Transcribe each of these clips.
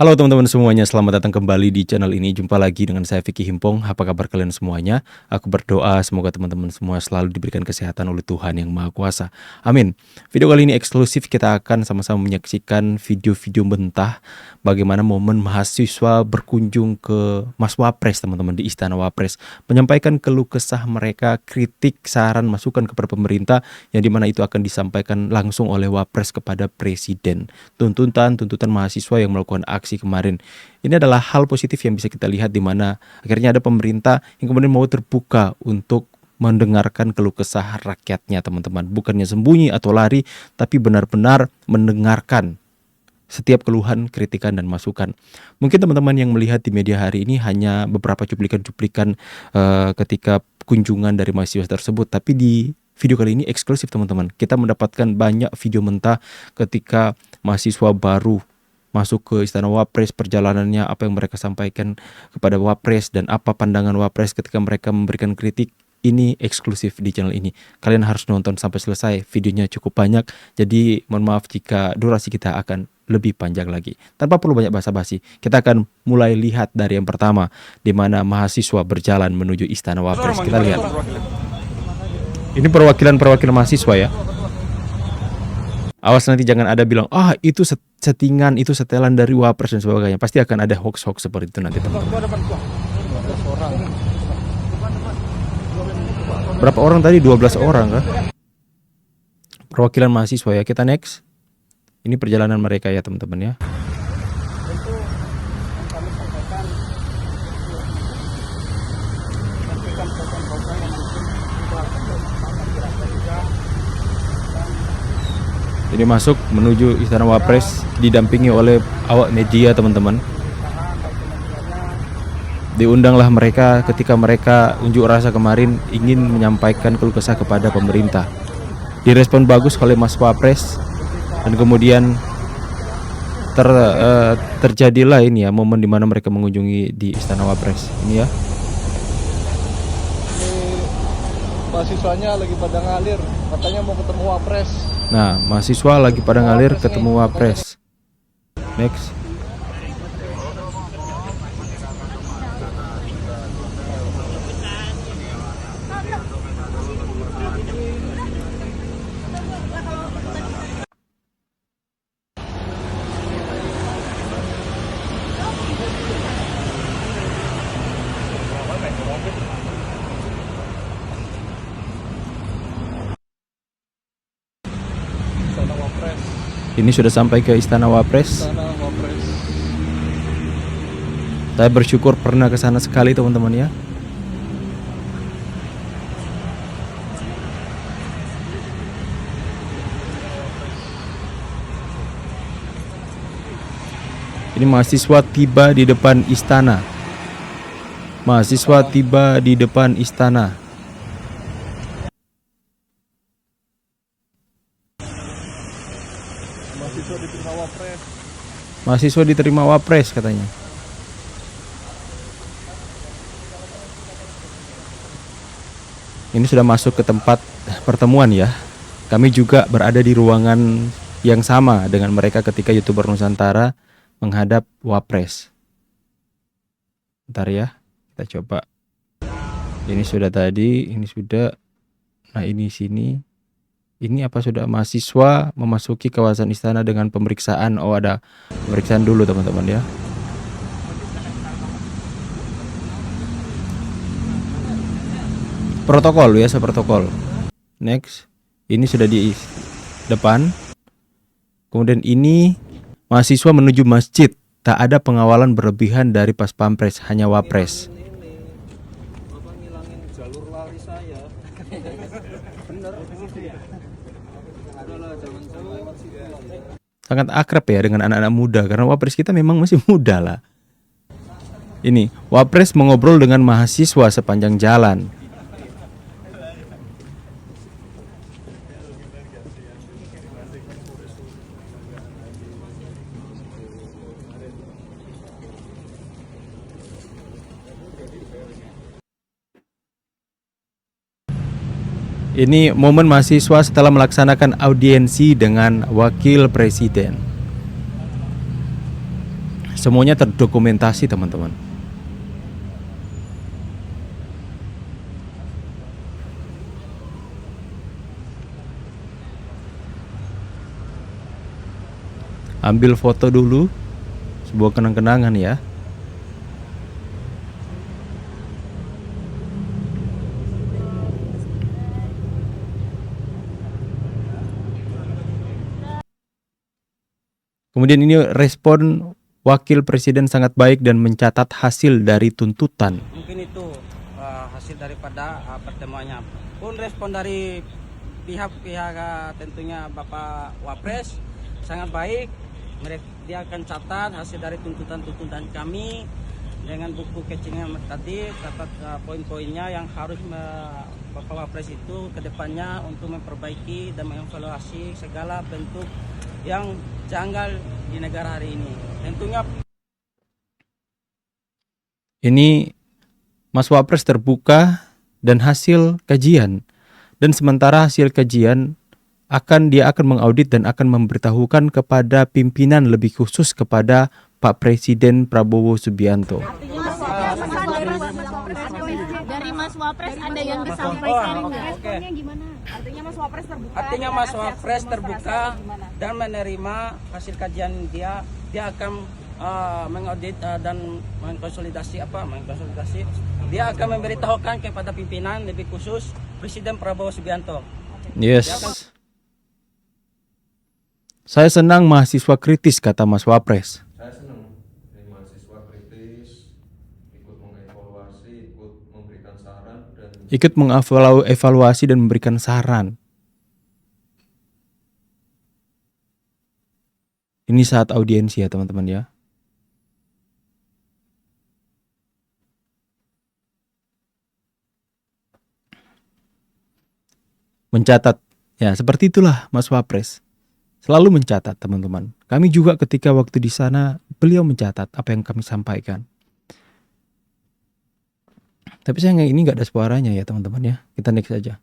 Halo teman-teman semuanya, selamat datang kembali di channel ini. Jumpa lagi dengan saya Vicky Himpong. Apa kabar kalian semuanya? Aku berdoa semoga teman-teman semua selalu diberikan kesehatan oleh Tuhan yang Maha Kuasa. Amin. Video kali ini eksklusif, kita akan sama-sama menyaksikan video-video mentah bagaimana momen mahasiswa berkunjung ke Mas Wapres, teman-teman, di Istana Wapres, menyampaikan keluh kesah mereka, kritik, saran, masukan kepada pemerintah, yang dimana itu akan disampaikan langsung oleh Wapres kepada Presiden. Tuntutan mahasiswa yang melakukan aksi kemarin. Ini adalah hal positif yang bisa kita lihat, di mana akhirnya ada pemerintah yang kemudian mau terbuka untuk mendengarkan keluh kesah rakyatnya, teman-teman. Bukannya sembunyi atau lari, tapi benar-benar mendengarkan setiap keluhan, kritikan, dan masukan. Mungkin teman-teman yang melihat di media hari ini hanya beberapa cuplikan-cuplikan ketika kunjungan dari mahasiswa tersebut, tapi di video kali ini eksklusif, teman-teman. Kita mendapatkan banyak video mentah ketika mahasiswa baru masuk ke Istana Wapres, perjalanannya, apa yang mereka sampaikan kepada Wapres, dan apa pandangan Wapres ketika mereka memberikan kritik. Ini eksklusif di channel ini. Kalian harus nonton sampai selesai, videonya cukup banyak. Jadi mohon maaf jika durasi kita akan lebih panjang lagi. Tanpa perlu banyak basa-basi, kita akan mulai lihat dari yang pertama, di mana mahasiswa berjalan menuju Istana Wapres. Kita lihat. Ini perwakilan mahasiswa ya. Awas nanti jangan ada bilang, itu settingan, itu setelan dari Wapres dan sebagainya. Pasti akan ada hoax-hoax seperti itu nanti, teman-teman. Berapa orang tadi? 12 orang kan? Perwakilan mahasiswa ya. Kita next. Ini perjalanan mereka ya, teman-teman ya. Ini masuk menuju Istana Wapres didampingi oleh awak media, teman-teman. Diundanglah mereka ketika mereka unjuk rasa kemarin ingin menyampaikan keluh kesah kepada pemerintah. Direspon bagus oleh Mas Wapres, dan kemudian terjadilah ini ya, momen dimana mereka mengunjungi di Istana Wapres. Ini ya. Mahasiswanya lagi pada ngalir, katanya mau ketemu Wapres. Nah, mahasiswa lagi pada ngalir ketemu Wapres. Next. Ini sudah sampai ke Istana Wapres. Saya bersyukur pernah ke sana sekali, teman-teman ya. Ini mahasiswa tiba di depan istana. Mahasiswa tiba di depan istana. Mahasiswa diterima Wapres katanya. Ini sudah masuk ke tempat pertemuan ya. Kami juga berada di ruangan yang sama dengan mereka ketika YouTuber Nusantara menghadap Wapres. Bentar ya, kita coba. Ini sudah tadi, ini sudah. Nah, ini sini. Ini apa sudah mahasiswa memasuki kawasan istana dengan pemeriksaan. Oh, ada pemeriksaan dulu, teman-teman ya. Protokol biasa, protokol. Next. Ini sudah di depan. Kemudian ini mahasiswa menuju masjid. Tak ada pengawalan berlebihan dari pas pampres, hanya Wapres. Sangat akrab ya dengan anak-anak muda, karena Wapres kita memang masih muda lah. Ini Wapres mengobrol dengan mahasiswa sepanjang jalan. Ini momen mahasiswa setelah melaksanakan audiensi dengan wakil presiden. Semuanya terdokumentasi teman-teman. Ambil foto dulu, sebuah kenang-kenangan ya. Kemudian ini respon Wakil Presiden sangat baik dan mencatat hasil dari tuntutan. Mungkin itu hasil daripada pertemuannya. Pun respon dari pihak tentunya Bapak Wapres sangat baik. Dia akan catat hasil dari tuntutan-tuntutan kami dengan buku kecilnya tadi, catat poin-poinnya yang harus Bapak Wapres itu ke depannya untuk memperbaiki dan mengevaluasi segala bentuk yang janggal di negara hari ini. Tentunya Ini Mas Wapres terbuka dan hasil kajian. Dan sementara hasil kajian dia akan mengaudit dan akan memberitahukan kepada pimpinan, lebih khusus kepada Pak Presiden Prabowo Subianto. Dari Mas Wapres ada yang disampaikan nggak? Responnya gimana? Artinya Mas Wapres terbuka. Artinya Mas Wapres terbuka dan menerima hasil kajian dia akan mengaudit dan mengkonsolidasi. Dia akan memberitahukan kepada pimpinan, lebih khusus Presiden Prabowo Subianto. Yes. Saya senang mahasiswa kritis, kata Mas Wapres. Saya senang dari mahasiswa kritis, ikut mengevaluasi, ikut memberikan saran dan Ikut mengevaluasi dan memberikan saran. Ini saat audiensi ya teman-teman ya. Mencatat. Ya, seperti itulah Mas Wapres. Selalu mencatat teman-teman. Kami juga ketika waktu di sana, beliau mencatat apa yang kami sampaikan. Tapi sayangnya ini nggak ada suaranya ya teman-teman ya. Kita next aja.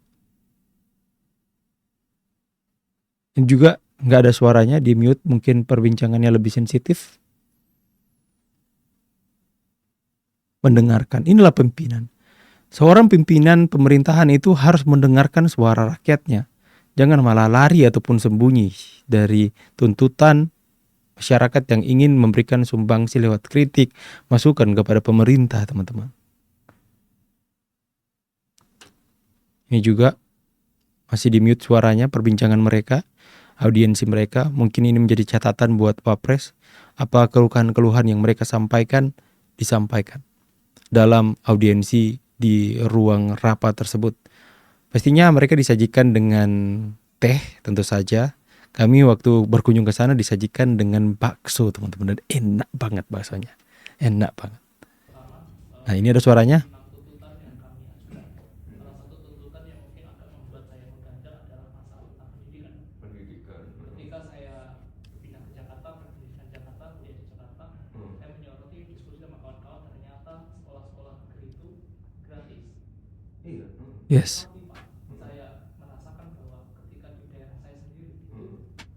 Ini juga nggak ada suaranya, di mute, mungkin perbincangannya lebih sensitif. Mendengarkan, inilah pimpinan. Seorang pimpinan pemerintahan itu harus mendengarkan suara rakyatnya. Jangan malah lari ataupun sembunyi dari tuntutan masyarakat yang ingin memberikan sumbangsi lewat kritik, masukan kepada pemerintah, teman-teman. Ini juga masih di mute suaranya, perbincangan mereka, audiensi mereka. Mungkin ini menjadi catatan buat Wapres. Apa keluhan-keluhan yang mereka sampaikan, disampaikan dalam audiensi di ruang rapat tersebut. Pastinya mereka disajikan dengan teh tentu saja. Kami waktu berkunjung ke sana disajikan dengan bakso teman-teman. Dan enak banget baksonya. Enak banget. Nah ini ada suaranya. pendidikan. Ketika saya pindah ke Jakarta, pendidikan Jakarta, kuliah di Jakarta, saya menyoroti diskusi sama kawan-kawan, ternyata sekolah-sekolah negeri itu gratis. Iya. Yes. Tapi Pak, saya merasakan bahwa ketika di daerah saya sendiri itu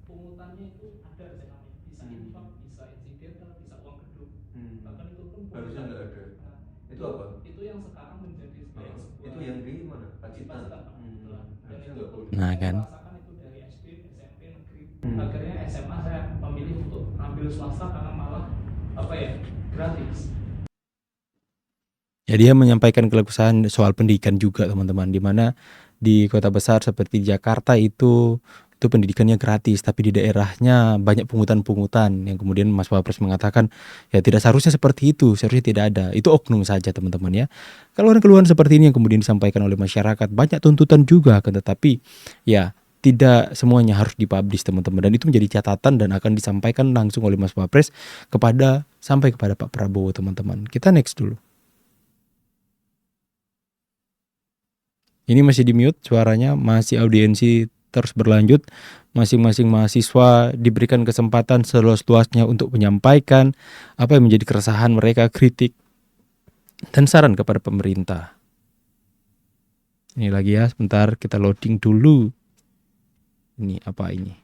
pungutannya itu ada aja namanya, bisa infak, bisa insidental, bisa uang gedung. Bahkan itu pun Harusnya nggak ada. Nah, Itu apa? itu yang sekarang menjadi sebuah Itu yang di mana? Pacitan. kebetulan. Dan Harusnya itu nggak pun boleh. Nah, saya kan. rasakan itu dari SD, SMP, negeri. Akhirnya SMA saya memilih untuk ambil swasta karena malah gratis. Ya dia menyampaikan keluh kesah soal pendidikan juga teman-teman. Di mana di kota besar seperti Jakarta itu pendidikannya gratis, tapi di daerahnya banyak pungutan-pungutan yang kemudian Mas Wapres mengatakan ya tidak seharusnya seperti itu, seharusnya tidak ada. Itu oknum saja teman-teman ya. Keluhan-keluhan seperti ini yang kemudian disampaikan oleh masyarakat, banyak tuntutan juga kan, tetapi ya tidak semuanya harus dipublish teman-teman, dan itu menjadi catatan dan akan disampaikan langsung oleh Mas Wapres sampai kepada Pak Prabowo teman-teman. Kita next dulu. Ini masih di mute suaranya, masih audiensi terus berlanjut. Masing-masing mahasiswa diberikan kesempatan seluas-luasnya untuk menyampaikan apa yang menjadi keresahan mereka, kritik, dan saran kepada pemerintah. Ini lagi ya, sebentar kita loading dulu. Ini apa ini?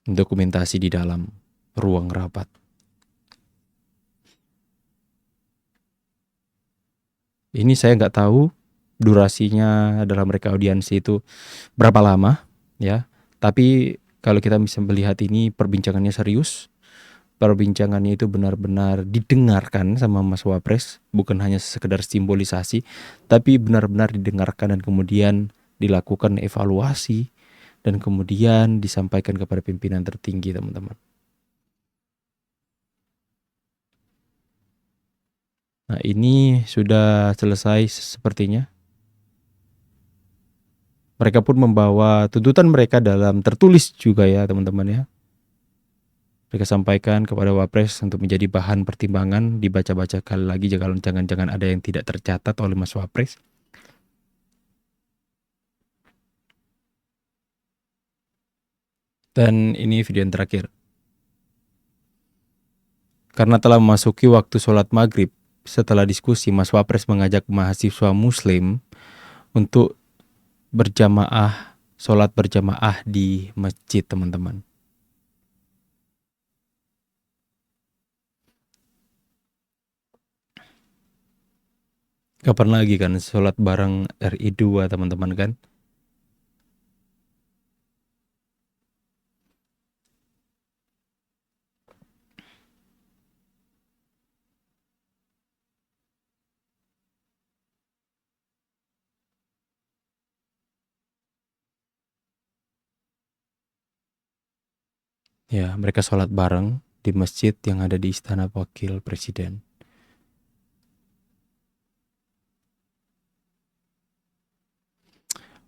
Dokumentasi di dalam. ruang rapat. Ini saya nggak tahu durasinya dalam mereka audiensi itu berapa lama ya. Tapi kalau kita bisa melihat ini perbincangannya serius, perbincangannya itu benar-benar didengarkan sama Mas Wapres, bukan hanya sekedar simbolisasi, tapi benar-benar didengarkan dan kemudian dilakukan evaluasi dan kemudian disampaikan kepada pimpinan tertinggi, teman-teman. Nah, ini sudah selesai sepertinya. Mereka pun membawa tuntutan mereka dalam tertulis juga ya, teman-teman ya. Mereka sampaikan kepada Wapres untuk menjadi bahan pertimbangan, dibaca-baca sekali lagi jangan ada yang tidak tercatat oleh Mas Wapres. Dan ini video yang terakhir. Karena telah memasuki waktu sholat maghrib, setelah diskusi Mas Wapres mengajak mahasiswa muslim untuk sholat berjamaah di masjid, teman-teman. Kapan lagi kan sholat bareng RI2, teman-teman kan? Ya, mereka sholat bareng di masjid yang ada di Istana Wakil Presiden.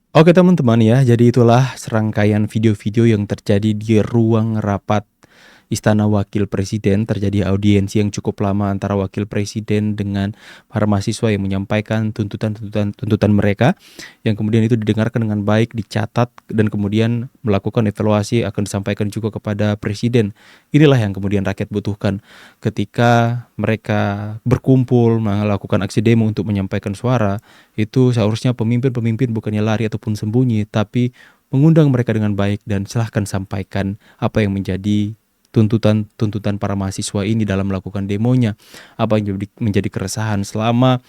Oke teman-teman ya, jadi itulah serangkaian video-video yang terjadi di ruang rapat Istana Wakil Presiden. Terjadi audiensi yang cukup lama antara Wakil Presiden dengan para mahasiswa yang menyampaikan tuntutan mereka, yang kemudian itu didengarkan dengan baik, dicatat, dan kemudian melakukan evaluasi akan disampaikan juga kepada Presiden. Inilah yang kemudian rakyat butuhkan ketika mereka berkumpul melakukan aksi demo untuk menyampaikan suara. Itu seharusnya pemimpin-pemimpin bukannya lari ataupun sembunyi, tapi mengundang mereka dengan baik dan silahkan sampaikan apa yang menjadi tuntutan para mahasiswa ini dalam melakukan demonya, apa yang menjadi keresahan selama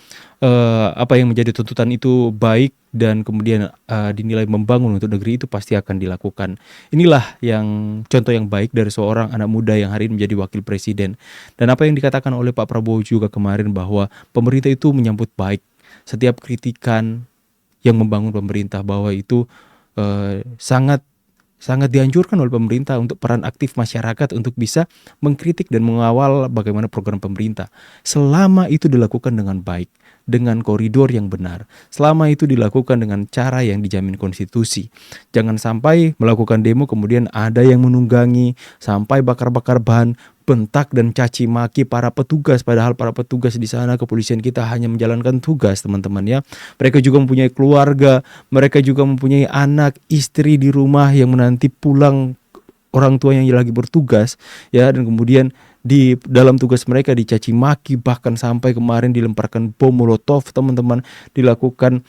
apa yang menjadi tuntutan itu baik dan kemudian dinilai membangun untuk negeri, itu pasti akan dilakukan. Inilah yang contoh yang baik dari seorang anak muda yang hari ini menjadi wakil presiden. Dan apa yang dikatakan oleh Pak Prabowo juga kemarin bahwa pemerintah itu menyambut baik setiap kritikan yang membangun pemerintah, bahwa itu sangat dianjurkan oleh pemerintah untuk peran aktif masyarakat untuk bisa mengkritik dan mengawal bagaimana program pemerintah. Selama itu dilakukan dengan baik, dengan koridor yang benar, selama itu dilakukan dengan cara yang dijamin konstitusi. Jangan sampai melakukan demo kemudian ada yang menunggangi sampai bakar-bakar ban, bentak dan caci maki para petugas, padahal para petugas di sana kepolisian kita hanya menjalankan tugas, teman-teman ya. Mereka juga mempunyai keluarga, mereka juga mempunyai anak, istri di rumah yang menanti pulang orang tua yang lagi bertugas ya, dan kemudian di dalam tugas mereka dicaci maki, bahkan sampai kemarin dilemparkan bom molotov, teman-teman, dilakukan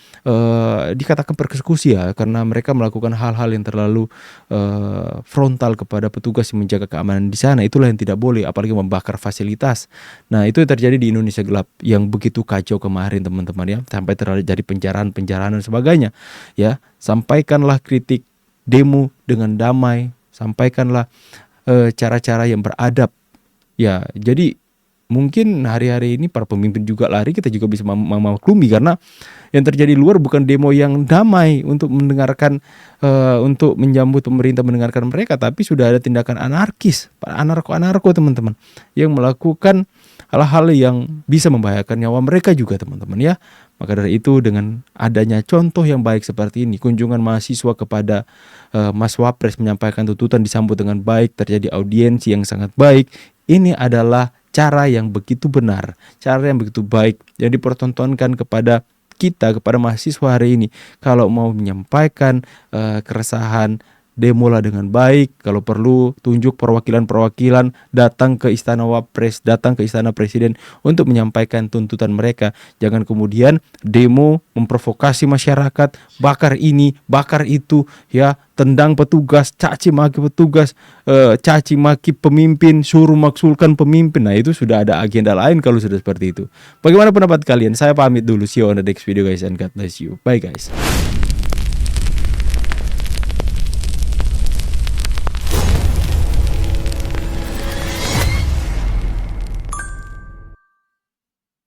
dikatakan persekusi ya, karena mereka melakukan hal-hal yang terlalu frontal kepada petugas yang menjaga keamanan di sana. Itulah yang tidak boleh, apalagi membakar fasilitas. Nah, itu yang terjadi di Indonesia gelap yang begitu kacau kemarin, teman-teman ya, sampai terjadi penjarahan dan sebagainya ya. Sampaikanlah kritik demo dengan damai, sampaikanlah cara-cara yang beradab. Ya, jadi mungkin hari-hari ini para pemimpin juga lari, kita juga bisa memaklumi karena yang terjadi di luar bukan demo yang damai untuk mendengarkan, untuk menyambut pemerintah mendengarkan mereka, tapi sudah ada tindakan anarkis, anarko teman-teman, yang melakukan hal-hal yang bisa membahayakan nyawa mereka juga, teman-teman ya. Maka dari itu, dengan adanya contoh yang baik seperti ini, kunjungan mahasiswa kepada Mas Wapres menyampaikan tuntutan disambut dengan baik, terjadi audiensi yang sangat baik. Ini adalah cara yang begitu benar, cara yang begitu baik yang dipertontonkan kepada kita, kepada mahasiswa hari ini. Kalau mau menyampaikan keresahan, demolah dengan baik. Kalau perlu tunjuk perwakilan-perwakilan datang ke istana Wapres, datang ke istana Presiden untuk menyampaikan tuntutan mereka. Jangan kemudian demo memprovokasi masyarakat, bakar ini, bakar itu, ya, tendang petugas, caci maki petugas, caci maki pemimpin, suruh maksulkan pemimpin. Nah, itu sudah ada agenda lain kalau sudah seperti itu. Bagaimana pendapat kalian? Saya pamit dulu. See you on the next video guys, and God bless you. Bye guys.